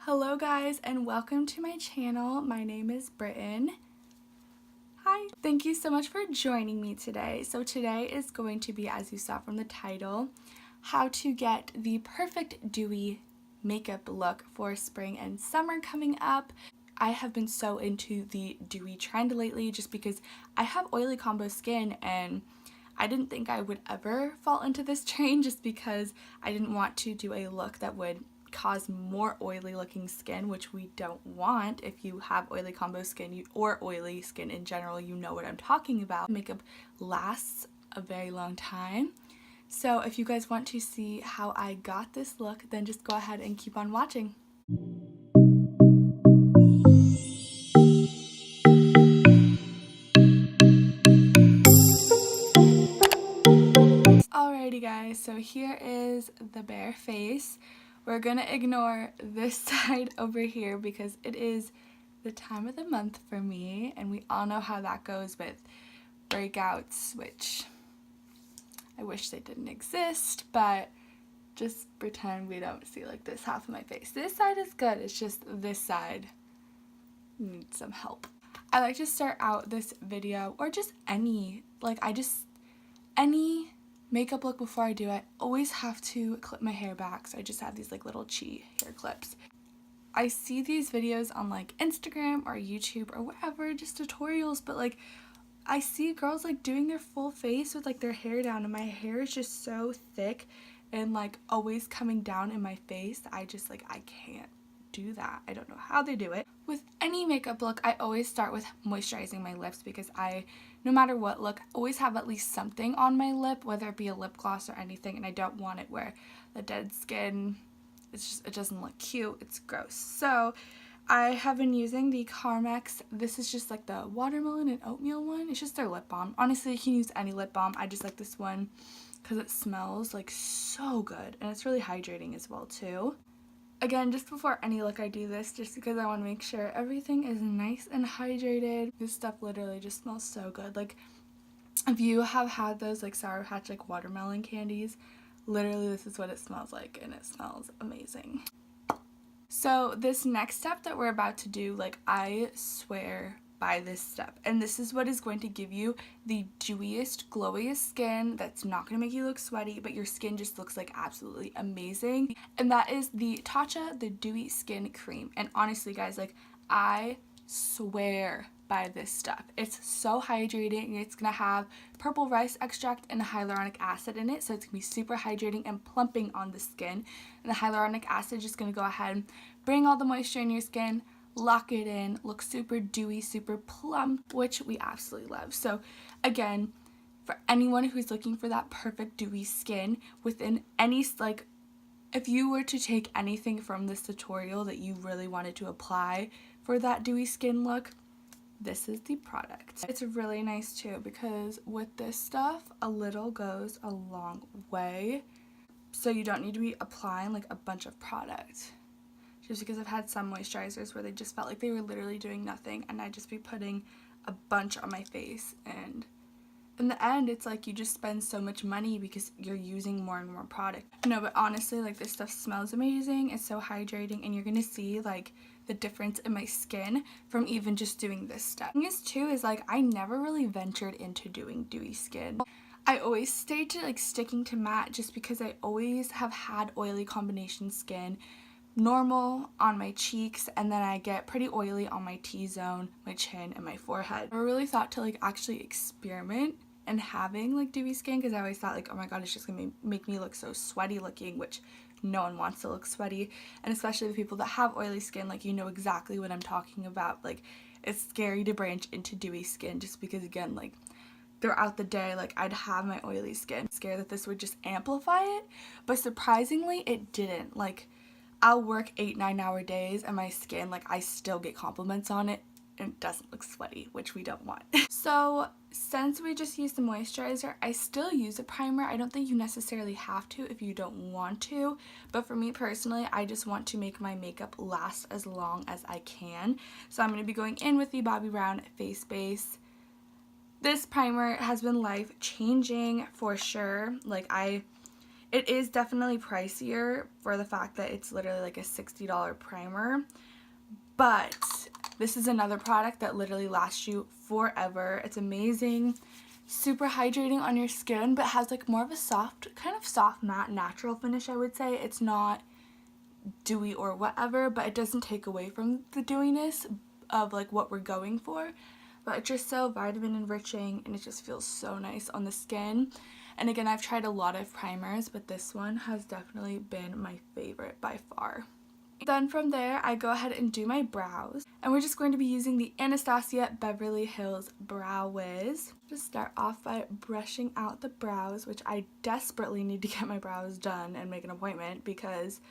Hello guys and welcome to my channel. My name is Britton. Hi! Thank you so much for joining me today. So today is going to be, as you saw from the title, how to get the perfect dewy makeup look for spring and summer coming up. I have been so into the dewy trend lately just because I have oily combo skin and I didn't think I would ever fall into this train just because I didn't want to do a look that would cause more oily looking skin, which we don't want. If you have oily combo skin or oily skin in general, you know what I'm talking about. Makeup lasts a very long time. So if you guys want to see how I got this look, then just go ahead and keep on watching. Alrighty guys, so here is the bare face. We're gonna ignore this side over here because it is the time of the month for me, and we all know how that goes with breakouts, which I wish they didn't exist, but just pretend we don't see like this half of my face. This side is good, it's just this side needs some help. I like to start out this video, or just any makeup look before I do it, always have to clip my hair back, so I just have these like little chi hair clips. I see these videos on like Instagram or YouTube or whatever, just tutorials, but like I see girls like doing their full face with like their hair down, and my hair is just so thick and like always coming down in my face. I can't do that. I don't know how they do it. With any makeup look, I always start with moisturizing my lips because no matter what look, always have at least something on my lip, whether it be a lip gloss or anything, and I don't want it where the dead skin, it doesn't look cute, it's gross. So I have been using the Carmex. This is just like the watermelon and oatmeal one. It's just their lip balm. Honestly, you can use any lip balm. I just like this one because it smells like so good, and it's really hydrating as well too. Again, just before any look I do this just because I want to make sure everything is nice and hydrated. This stuff literally just smells so good. Like if you have had those like Sour Patch like watermelon candies, literally this is what it smells like, and it smells amazing. So this next step that we're about to do, like I swear by this step, and this is what is going to give you the dewiest, glowiest skin that's not going to make you look sweaty, but your skin just looks like absolutely amazing, and that is the Tatcha the Dewy Skin Cream. And honestly guys, like I swear by this stuff. It's so hydrating. It's gonna have purple rice extract and hyaluronic acid in it, so it's gonna be super hydrating and plumping on the skin, and the hyaluronic acid is just gonna go ahead and bring all the moisture in your skin, lock it in, look super dewy, super plump, which we absolutely love. So again, for anyone who's looking for that perfect dewy skin within any, like if you were to take anything from this tutorial that you really wanted to apply for that dewy skin look, this is the product. It's really nice too because with this stuff, a little goes a long way, so you don't need to be applying like a bunch of product. Just because I've had some moisturizers where they just felt like they were literally doing nothing, and I'd just be putting a bunch on my face, and in the end it's like you just spend so much money because you're using more and more product. No, but honestly, like this stuff smells amazing, it's so hydrating, and you're gonna see like the difference in my skin from even just doing this stuff. The thing is too is like I never really ventured into doing dewy skin. I always stayed to like sticking to matte just because I always have had oily combination skin, normal on my cheeks, and then I get pretty oily on my T-zone, my chin, and my forehead. I really thought to like actually experiment and having like dewy skin because I always thought like, oh my god, it's just gonna make me look so sweaty looking, which no one wants to look sweaty, and especially the people that have oily skin, like you know exactly what I'm talking about. Like it's scary to branch into dewy skin just because again, like throughout the day, like I'd have my oily skin. I'm scared that this would just amplify it, but surprisingly it didn't. Like I'll work 8-9 hour days and my skin, like I still get compliments on it and it doesn't look sweaty, which we don't want. So since we just used the moisturizer, I still use a primer. I don't think you necessarily have to if you don't want to, but for me personally, I just want to make my makeup last as long as I can. So I'm going to be going in with the Bobbi Brown Face Base. This primer has been life changing for sure. Like It is definitely pricier for the fact that it's literally like a $60 primer, but this is another product that literally lasts you forever. It's amazing, super hydrating on your skin, but has like more of a soft, kind of soft matte natural finish, I would say. It's not dewy or whatever, but it doesn't take away from the dewiness of like what we're going for. But it's just so vitamin enriching, and it just feels so nice on the skin. And again, I've tried a lot of primers, but this one has definitely been my favorite by far. Then from there, I go ahead and do my brows. And we're just going to be using the Anastasia Beverly Hills Brow Wiz. Just start off by brushing out the brows, which I desperately need to get my brows done and make an appointment because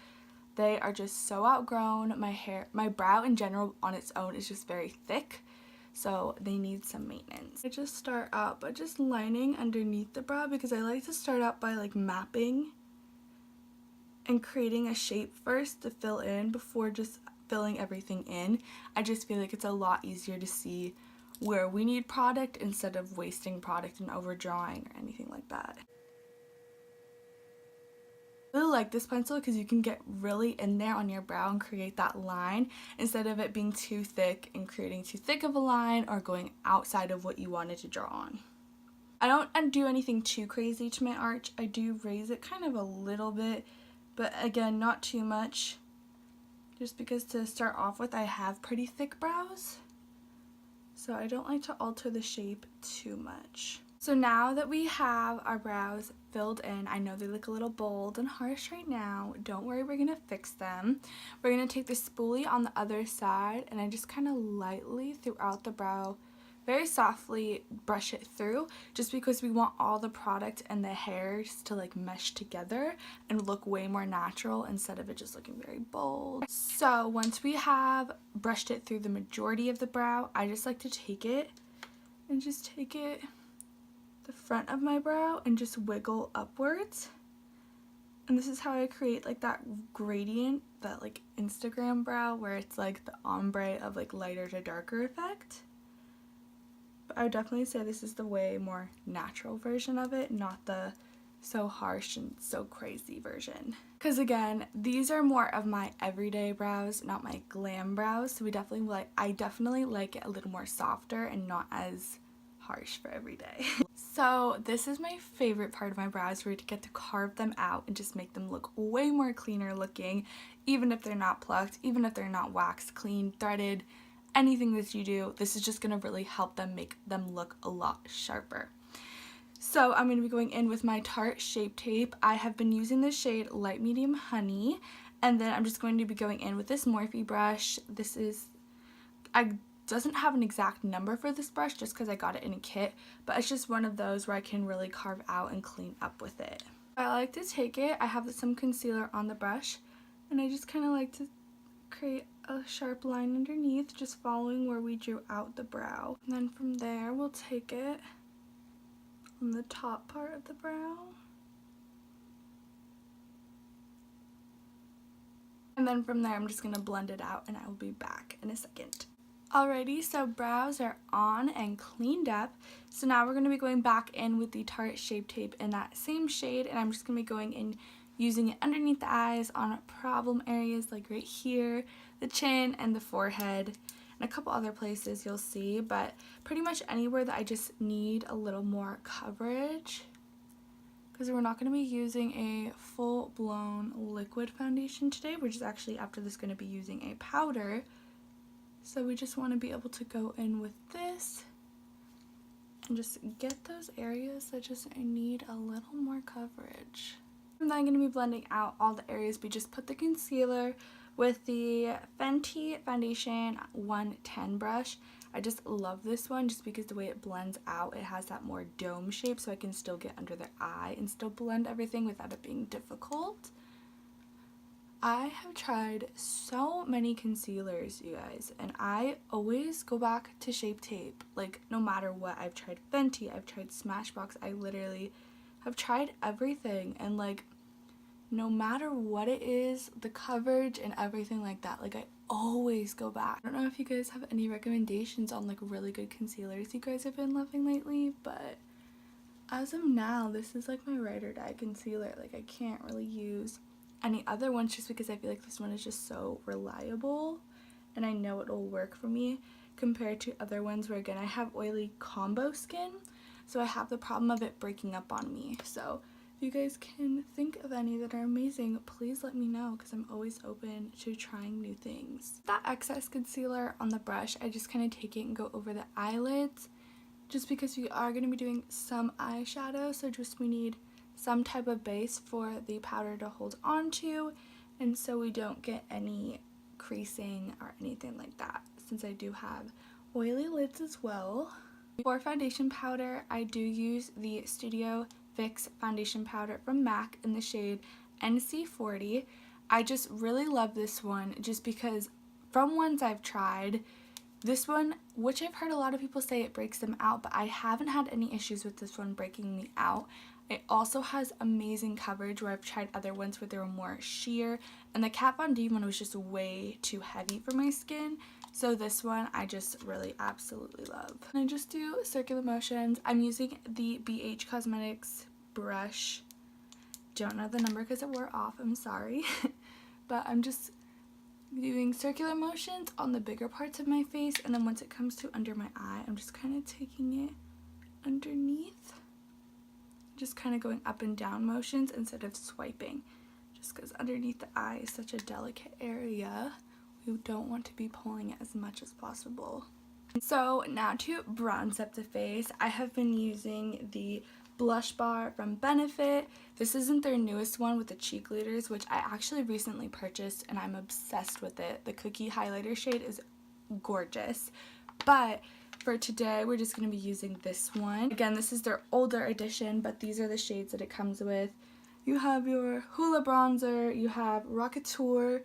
they are just so outgrown. My brow in general on its own is just very thick, so they need some maintenance. I just start out by just lining underneath the brow because I like to start out by like mapping and creating a shape first to fill in before just filling everything in. I just feel like it's a lot easier to see where we need product instead of wasting product and overdrawing or anything like that. I really like this pencil because you can get really in there on your brow and create that line instead of it being too thick and creating too thick of a line or going outside of what you wanted to draw on. I don't do anything too crazy to my arch. I do raise it kind of a little bit, but again, not too much, just because to start off with I have pretty thick brows, so I don't like to alter the shape too much. So now that we have our brows filled in, I know they look a little bold and harsh right now. Don't worry, we're going to fix them. We're going to take the spoolie on the other side, and I just kind of lightly throughout the brow, very softly brush it through, just because we want all the product and the hairs to like mesh together and look way more natural instead of it just looking very bold. So once we have brushed it through the majority of the brow, I just like to take it the front of my brow and just wiggle upwards. And this is how I create like that gradient, that like Instagram brow where it's like the ombre of like lighter to darker effect. But I would definitely say this is the way more natural version of it, not the so harsh and so crazy version. Because again, these are more of my everyday brows, not my glam brows. So I definitely like it a little more softer and not as harsh for every day. So this is my favorite part of my brows, where you get to carve them out and just make them look way more cleaner looking, even if they're not plucked, even if they're not waxed, clean, threaded, anything that you do. This is just going to really help them make them look a lot sharper. So I'm going to be going in with my Tarte Shape Tape. I have been using the shade Light Medium Honey, and then I'm just going to be going in with this Morphe brush. I doesn't have an exact number for this brush just because I got it in a kit, but it's just one of those where I can really carve out and clean up with it. I like to take it, I have some concealer on the brush, and I just kind of like to create a sharp line underneath, just following where we drew out the brow. And then from there, we'll take it on the top part of the brow. And then from there, I'm just going to blend it out, and I will be back in a second. Alrighty, so brows are on and cleaned up. So now we're going to be going back in with the Tarte Shape Tape in that same shade, and I'm just going to be going in using it underneath the eyes on problem areas like right here, the chin, and the forehead, and a couple other places you'll see, but pretty much anywhere that I just need a little more coverage, because we're not going to be using a full-blown liquid foundation today. We're just actually after this going to be using a powder. So we just want to be able to go in with this and just get those areas that just need a little more coverage. And then I'm going to be blending out all the areas we just put the concealer with the Fenty Foundation 110 brush. I just love this one just because the way it blends out, it has that more dome shape, so I can still get under the eye and still blend everything without it being difficult. I have tried so many concealers, you guys, and I always go back to Shape Tape. Like, no matter what, I've tried Fenty, I've tried Smashbox, I literally have tried everything, and like, no matter what it is, the coverage and everything like that, like, I always go back. I don't know if you guys have any recommendations on like really good concealers you guys have been loving lately, but as of now, this is like my ride or die concealer. Like, I can't really use any other ones just because I feel like this one is just so reliable and I know it'll work for me compared to other ones where, again, I have oily combo skin, so I have the problem of it breaking up on me. So if you guys can think of any that are amazing, please let me know because I'm always open to trying new things. That excess concealer on the brush, I just kind of take it and go over the eyelids just because we are going to be doing some eyeshadow, so just we need some type of base for the powder to hold on to, and so we don't get any creasing or anything like that, since I do have oily lids as well. For foundation powder, I do use the Studio Fix foundation powder from MAC in the shade NC40. I just really love this one just because from ones I've tried, this one, which I've heard a lot of people say it breaks them out, but I haven't had any issues with this one breaking me out. It also has amazing coverage where I've tried other ones where they were more sheer, and the Kat Von D one was just way too heavy for my skin. So this one I just really absolutely love. And I just do circular motions. I'm using the BH Cosmetics brush. Don't know the number because it wore off, I'm sorry. But I'm just doing circular motions on the bigger parts of my face, and then once it comes to under my eye, I'm just kind of taking it underneath. Just kind of going up and down motions instead of swiping, just because underneath the eye is such a delicate area. We don't want to be pulling it as much as possible. So now to bronze up the face, I have been using the blush bar from Benefit. This isn't their newest one with the cheek leaders, which I actually recently purchased and I'm obsessed with it. The cookie highlighter shade is gorgeous, but for today we're just going to be using this one. Again, this is their older edition, but these are the shades that it comes with. You have your Hoola bronzer, you have Rockateur,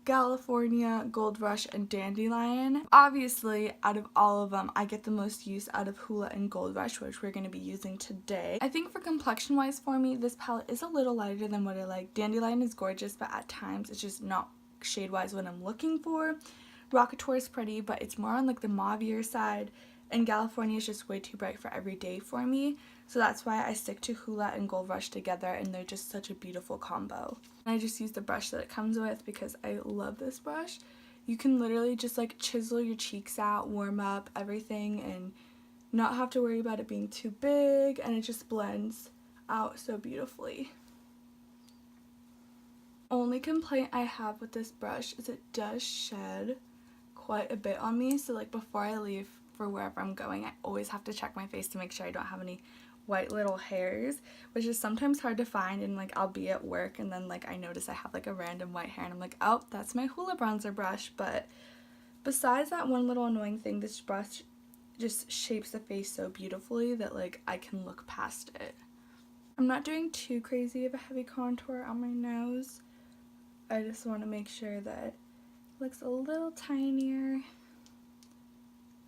California, Gold Rush, and Dandelion. Obviously, out of all of them, I get the most use out of Hoola and Gold Rush, which we're going to be using today. I think for complexion wise for me, this palette is a little lighter than what I like. Dandelion is gorgeous, but at times it's just not shade wise what I'm looking for. Rockateur is pretty, but it's more on like the mauvier side, and California is just way too bright for every day for me. So that's why I stick to Hoola and Gold Rush together, and they're just such a beautiful combo. And I just use the brush that it comes with because I love this brush. You can literally just like chisel your cheeks out, warm up everything, and not have to worry about it being too big, and it just blends out so beautifully. Only complaint I have with this brush is it does shed quite a bit on me, so like before I leave for wherever I'm going, I always have to check my face to make sure I don't have any white little hairs, which is sometimes hard to find, and like I'll be at work and then like I notice I have like a random white hair and I'm like, oh, that's my Hoola bronzer brush. But besides that one little annoying thing, this brush just shapes the face so beautifully that like I can look past it. I'm not doing too crazy of a heavy contour on my nose. I just want to make sure that it looks a little tinier,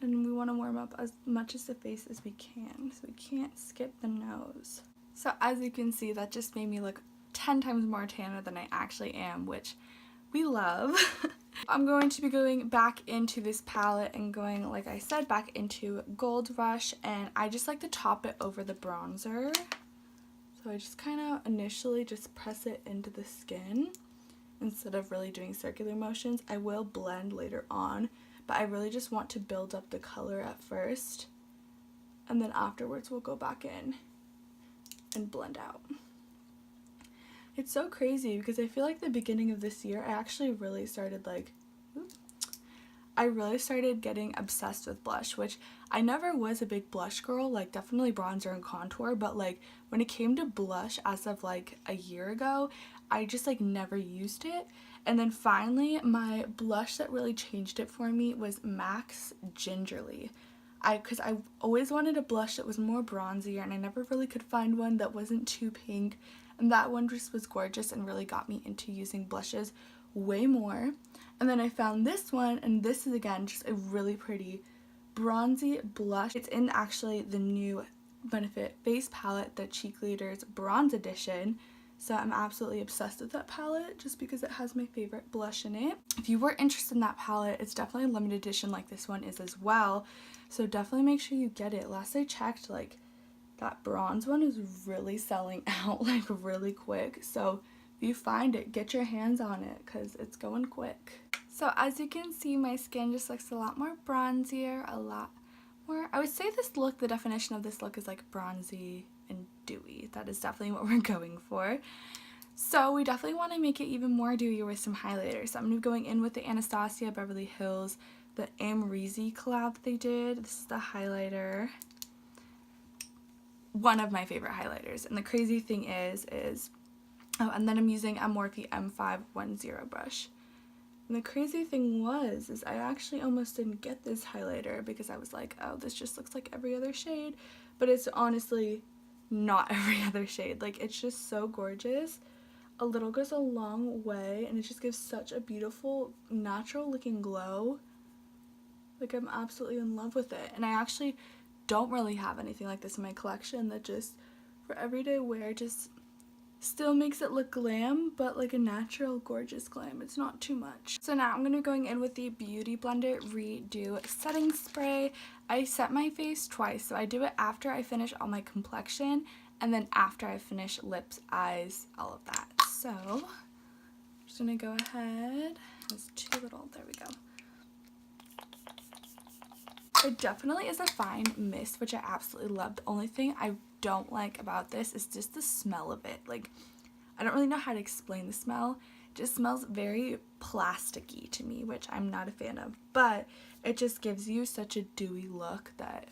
and we want to warm up as much as the face as we can, so we can't skip the nose. So as you can see, that just made me look 10 times more tanner than I actually am, which we love. I'm going to be going back into this palette and going, like I said, back into Gold Rush, and I just like to top it over the bronzer. So I just kind of initially just press it into the skin instead of really doing circular motions. I will blend later on, but I really just want to build up the color at first, and then afterwards we'll go back in and blend out. It's so crazy because I feel like the beginning of this year I actually really started getting obsessed with blush, which I never was a big blush girl, like definitely bronzer and contour, but like when it came to blush as of like a year ago, I just like never used it. And then finally my blush that really changed it for me was MAC's Gingerly. Because I always wanted a blush that was more bronzier, and I never really could find one that wasn't too pink, and that one just was gorgeous and really got me into using blushes way more. And then I found this one, and this is again just a really pretty bronzy blush. It's in actually the new Benefit face palette, the Cheek Leaders Bronze Edition. So I'm absolutely obsessed with that palette just because it has my favorite blush in it. If you were interested in that palette, it's definitely a limited edition like this one is as well. So definitely make sure you get it. Last I checked, like that bronze one is really selling out like really quick. So if you find it, get your hands on it because it's going quick. So as you can see, my skin just looks a lot more bronzier, a lot more. I would say this look, the definition of this look is like bronzy and dewy. That is definitely what we're going for. So we definitely want to make it even more dewy with some highlighters. So I'm going to be going in with the Anastasia Beverly Hills, the Amreazy collab that they did. This is the highlighter. One of my favorite highlighters. And the crazy thing is oh, and then I'm using a Morphe M510 brush. And the crazy thing is I actually almost didn't get this highlighter because I was like, oh, this just looks like every other shade. But it's honestly not every other shade. Like, it's just so gorgeous. A little goes a long way, and it just gives such a beautiful, natural looking glow. Like, I'm absolutely in love with it. And I actually don't really have anything like this in my collection that just, for everyday wear, just still makes it look glam, but like a natural, gorgeous glam. It's not too much. So now I'm going to be going in with the Beauty Blender Redo Setting Spray. I set my face twice, so I do it after I finish all my complexion, and then after I finish lips, eyes, all of that. So I'm just going to go ahead. There's too little. There we go. It definitely is a fine mist, which I absolutely love. The only thing I don't like about this is just the smell of it. Like, I don't really know how to explain the smell. It just smells very plasticky to me, which I'm not a fan of. But it just gives you such a dewy look that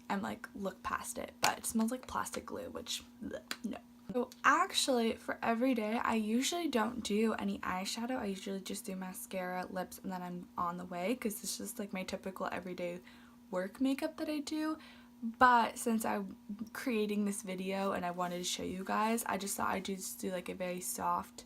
I'm like, look past it. But it smells like plastic glue, which, bleh, no. So actually, for every day, I usually don't do any eyeshadow. I usually just do mascara, lips, and then I'm on the way because it's just like my typical everyday work makeup that I do. But since I'm creating this video and I wanted to show you guys, I just thought I'd just do like a very soft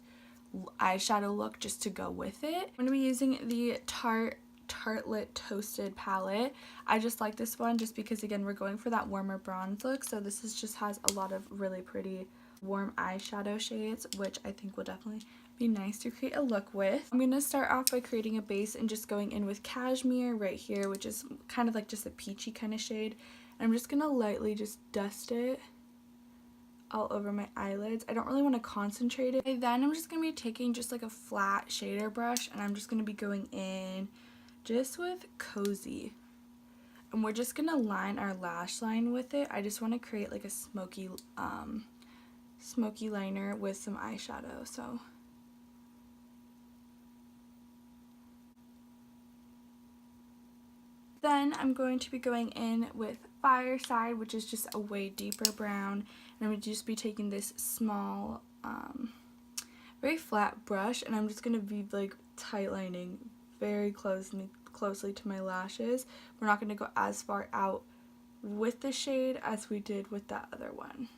eyeshadow look just to go with it. I'm going to be using the Tartlet Toasted palette. I just like this one just because, again, we're going for that warmer bronze look. So this is just has a lot of really pretty warm eyeshadow shades, which I think will definitely be nice to create a look with. I'm going to start off by creating a base and just going in with Cashmere right here, which is kind of like just a peachy kind of shade. And I'm just going to lightly just dust it all over my eyelids. I don't really want to concentrate it. And then I'm just going to be taking just like a flat shader brush, and I'm just going to be going in just with Cozy. And we're just going to line our lash line with it. I just want to create like a smoky liner with some eyeshadow. So then I'm going to be going in with Fireside, which is just a way deeper brown. And I'm going to just be taking this small, very flat brush, and I'm just going to be like tight lining very closely to my lashes. We're not going to go as far out with the shade as we did with that other one.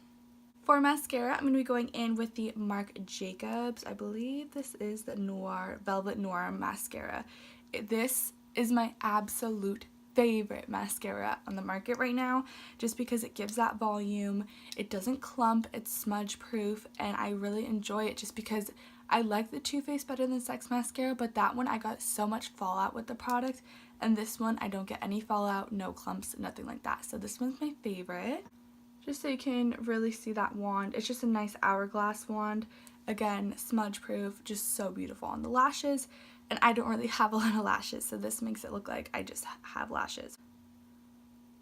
For mascara, I'm going to be going in with the Marc Jacobs. I believe this is the Noir, Velvet Noir mascara. This is my absolute favorite mascara on the market right now, just because it gives that volume, it doesn't clump, it's smudge proof, and I really enjoy it just because I like the Too Faced Better Than Sex mascara, but that one I got so much fallout with the product, and this one I don't get any fallout, no clumps, nothing like that. So this one's my favorite. Just so you can really see that wand. It's just a nice hourglass wand. Again, smudge proof, just so beautiful on the lashes. And I don't really have a lot of lashes, so this makes it look like I just have lashes.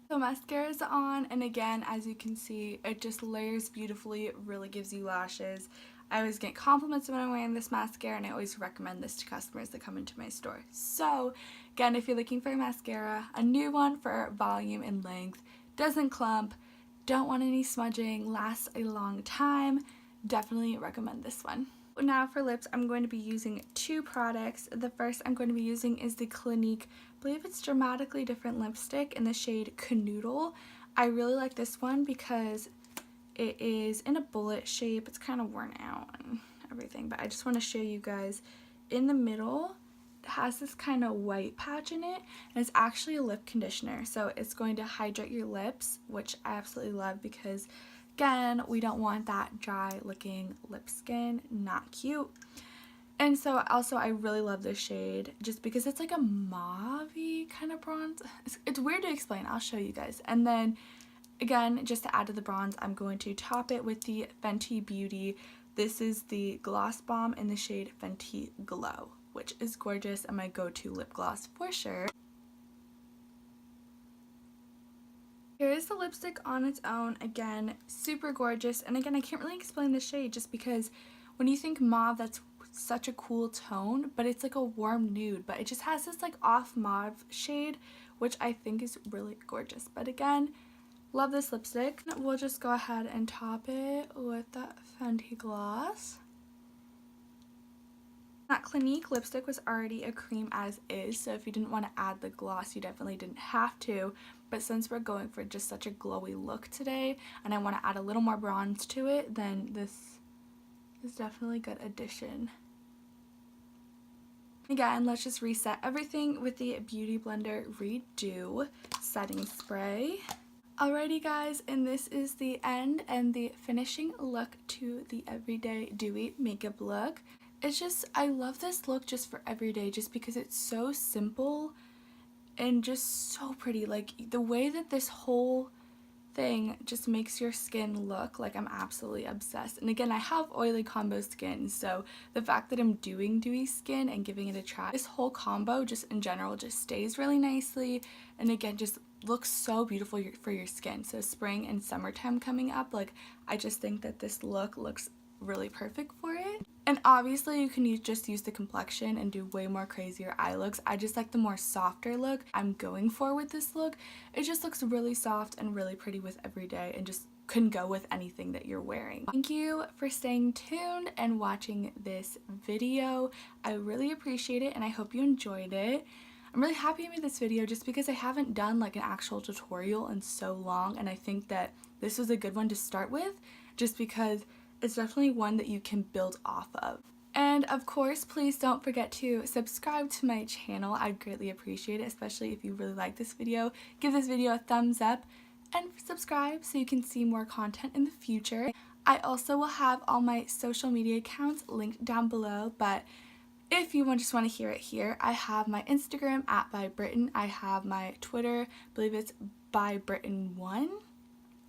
So mascara is on, and again, as you can see, it just layers beautifully. It really gives you lashes. I always get compliments when I'm wearing this mascara, and I always recommend this to customers that come into my store. So again, if you're looking for a mascara, a new one for volume and length, doesn't clump, don't want any smudging, lasts a long time, definitely recommend this one. Now for lips, I'm going to be using two products. The first I'm going to be using is the Clinique, I believe it's Dramatically Different lipstick in the shade Canoodle. I really like this one because it is in a bullet shape. It's kind of worn out and everything, but I just want to show you guys. In the middle, it has this kind of white patch in it, and it's actually a lip conditioner. So it's going to hydrate your lips, which I absolutely love because, again, we don't want that dry looking lip skin, not cute. And so also I really love this shade just because it's like a mauve-y kind of bronze. It's weird to explain, I'll show you guys. And then Again, just to add to the bronze, I'm going to top it with the Fenty Beauty. This is the Gloss Balm in the shade Fenty Glow, which is gorgeous and my go-to lip gloss for sure. Here is the lipstick on its own. Again, super gorgeous. And again, I can't really explain the shade just because when you think mauve, that's such a cool tone, but it's like a warm nude, but it just has this like off mauve shade, which I think is really gorgeous. But again, love this lipstick. We'll just go ahead and top it with that Fenty gloss. That Clinique lipstick was already a cream as is, so if you didn't want to add the gloss, you definitely didn't have to. But since we're going for just such a glowy look today, and I want to add a little more bronze to it, then this is definitely a good addition. Again, let's just reset everything with the Beauty Blender Redo setting spray. Alrighty guys, and this is the end and the finishing look to the everyday dewy makeup look. It's just, I love this look just for everyday just because it's so simple and just so pretty. Like the way that this whole thing just makes your skin look like I'm absolutely obsessed. And again, I have oily combo skin, so the fact that I'm doing dewy skin and giving it a try, this whole combo just in general just stays really nicely, and again just looks so beautiful for your skin. So spring and summertime coming up, like I just think that this look looks really perfect for it. And obviously you can just use the complexion and do way more crazier eye looks. I just like the more softer look I'm going for with this look. It just looks really soft and really pretty with everyday and just can go with anything that you're wearing. Thank you for staying tuned and watching this video. I really appreciate it and I hope you enjoyed it. I'm really happy I made this video just because I haven't done like an actual tutorial in so long, and I think that this was a good one to start with just because it's definitely one that you can build off of. And of course, please don't forget to subscribe to my channel. I'd greatly appreciate it, especially if you really like this video. Give this video a thumbs up and subscribe so you can see more content in the future. I also will have all my social media accounts linked down below, but if you just want to hear it here, I have my Instagram at by Britton. I have my Twitter, I believe it's by Britton1.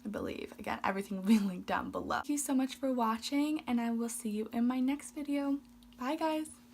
I believe. Again, everything will be linked down below. Thank you so much for watching, and I will see you in my next video. Bye guys!